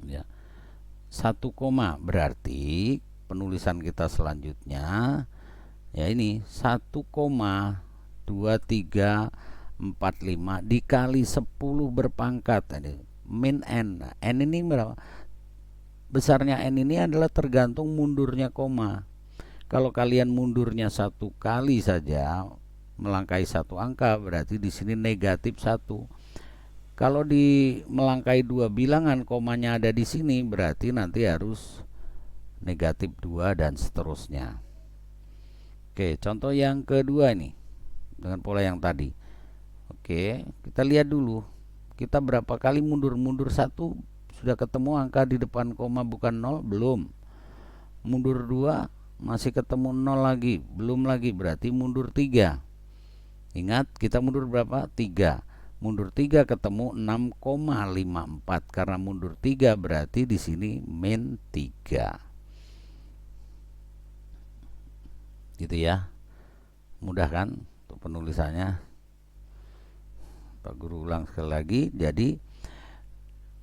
ya. 1 koma berarti penulisan kita selanjutnya ya ini 1,2345 dikali 10 berpangkat ini min n. N ini berapa? Besarnya n ini adalah tergantung mundurnya koma. Kalau kalian mundurnya 1 kali saja melangkahi 1 angka, berarti di sini negatif 1. Kalau di melangkahi 2 bilangan komanya ada di sini, berarti nanti harus negatif 2 dan seterusnya. Oke, contoh yang kedua ini dengan pola yang tadi. Oke, kita lihat dulu. Kita berapa kali mundur? Mundur 1 sudah ketemu angka di depan koma bukan 0? Belum. Mundur 2 masih ketemu 0 lagi, belum lagi, berarti mundur 3. Ingat, kita mundur berapa? 3. Mundur 3 ketemu 6,54. Karena mundur 3 berarti di sini min 3. Gitu ya. Mudah kan untuk penulisannya? Pak Guru ulang sekali lagi. Jadi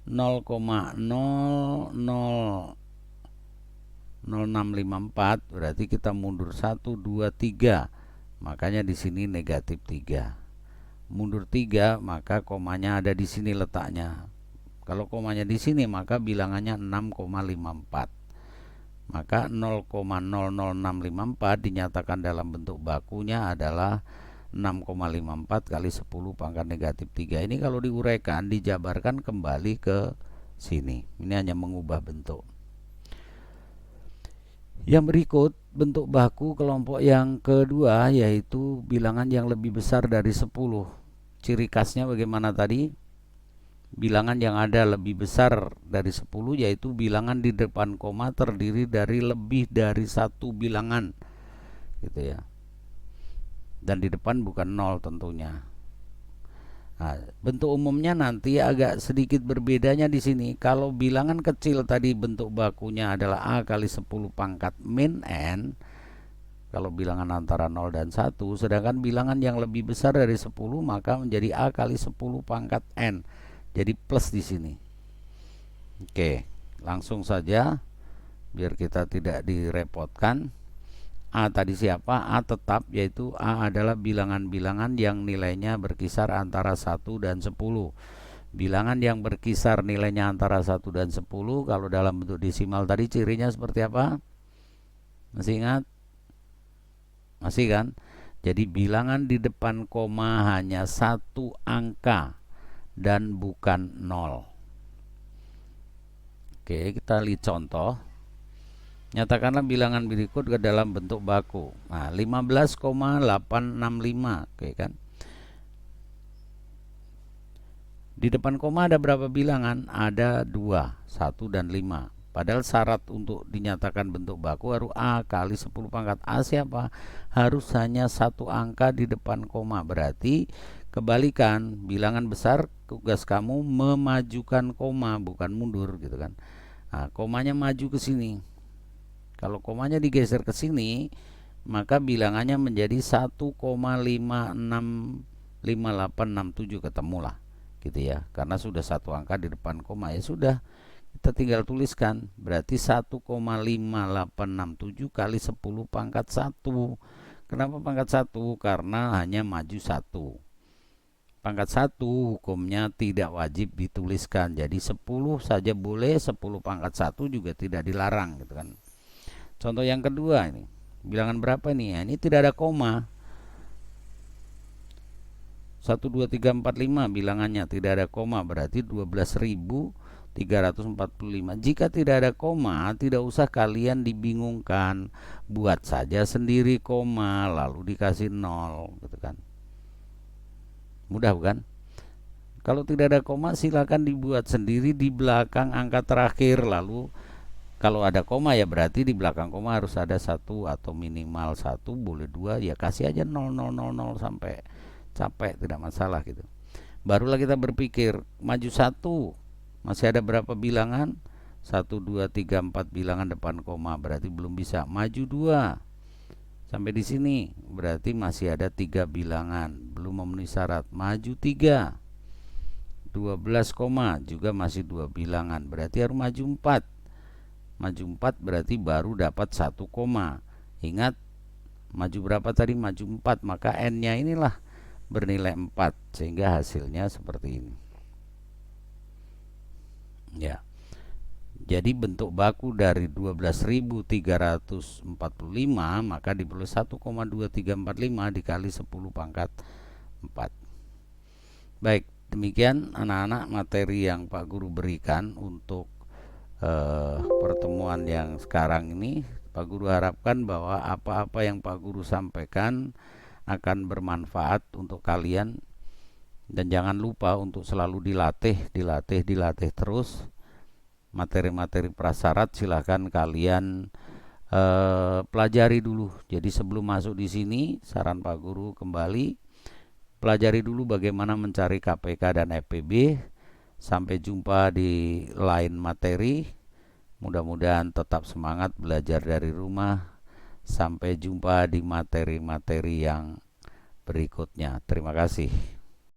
0,00 0654 berarti kita mundur 1 2 3. Makanya di sini negatif 3. Mundur 3 maka komanya ada di sini letaknya. Kalau komanya di sini maka bilangannya 6,54. Maka 0,00654 dinyatakan dalam bentuk bakunya adalah 6,54 kali 10 pangkat negatif 3. Ini kalau diuraikan, dijabarkan kembali ke sini. Ini hanya mengubah bentuk. Yang berikut bentuk baku kelompok yang kedua, yaitu bilangan yang lebih besar dari 10. Ciri khasnya bagaimana tadi? Bilangan yang ada lebih besar dari 10 yaitu bilangan di depan koma terdiri dari lebih dari 1 bilangan gitu ya. Dan di depan bukan 0 tentunya. Nah, bentuk umumnya nanti agak sedikit berbedanya di sini. Kalau bilangan kecil tadi bentuk bakunya adalah A kali 10 pangkat min N. Kalau bilangan antara 0 dan 1. Sedangkan bilangan yang lebih besar dari 10 maka menjadi A kali 10 pangkat N. Jadi plus di sini. Oke, langsung saja biar kita tidak direpotkan. A tadi siapa? A tetap, yaitu A adalah bilangan-bilangan yang nilainya berkisar antara 1 dan 10. Bilangan yang berkisar nilainya antara 1 dan 10 kalau dalam bentuk desimal tadi cirinya seperti apa? Masih ingat? Masih kan? Jadi bilangan di depan koma hanya 1 angka dan bukan 0. Oke, kita lihat contoh. Nyatakanlah bilangan berikut ke dalam bentuk baku. Nah, 15,865, oke kan? Di depan koma ada berapa bilangan? Ada 2, 1 dan 5. Padahal syarat untuk dinyatakan bentuk baku harus A kali 10 pangkat. A siapa? Harus hanya 1 angka di depan koma. Berarti kebalikan, bilangan besar tugas kamu memajukan koma, bukan mundur gitu kan. Nah, komanya maju ke sini. Kalau komanya digeser ke sini, maka bilangannya menjadi 1,565867 ketemulah, gitu ya. Karena sudah 1 angka di depan koma, ya sudah. Kita tinggal tuliskan, berarti 1,5867 kali 10 pangkat 1. Kenapa pangkat 1? Karena hanya maju 1. Pangkat 1 hukumnya tidak wajib dituliskan. Jadi 10 saja boleh, 10 pangkat 1 juga tidak dilarang gitu kan. Contoh yang kedua ini, bilangan berapa nih? Ya, ini tidak ada koma. 1, 2, 3, 4, 5 bilangannya tidak ada koma, berarti 12.365 345. Jika tidak ada koma, tidak usah kalian dibingungkan. Buat saja sendiri koma, lalu dikasih 0, gitu kan. Mudah bukan? Kalau tidak ada koma, silakan dibuat sendiri di belakang angka terakhir. Lalu kalau ada koma ya berarti di belakang koma harus ada 1 atau minimal 1, boleh 2, ya kasih aja 0,000 sampai capek, tidak masalah gitu. Barulah kita berpikir, maju 1, masih ada berapa bilangan? 1, 2, 3, 4 bilangan depan koma, berarti belum bisa. Maju 2, sampai di sini berarti masih ada 3 bilangan, belum memenuhi syarat. Maju 3, 12 koma, juga masih 2 bilangan, berarti harus maju 4. Maju 4 berarti baru dapat 1 koma. Ingat, maju berapa tadi? Maju 4, maka n-nya inilah bernilai 4, sehingga hasilnya seperti ini. Ya. Jadi bentuk baku dari 12.345 maka diperlukan 1,2345 dikali 10 pangkat 4. Baik, demikian anak-anak materi yang Pak Guru berikan untuk pertemuan yang sekarang ini. Pak Guru harapkan bahwa apa-apa yang Pak Guru sampaikan akan bermanfaat untuk kalian, dan jangan lupa untuk selalu dilatih terus. Materi-materi prasyarat silahkan kalian pelajari dulu. Jadi sebelum masuk di sini, saran Pak Guru kembali, pelajari dulu bagaimana mencari KPK dan FPB. Sampai jumpa di lain materi. Mudah-mudahan tetap semangat belajar dari rumah. Sampai jumpa di materi-materi yang berikutnya. Terima kasih.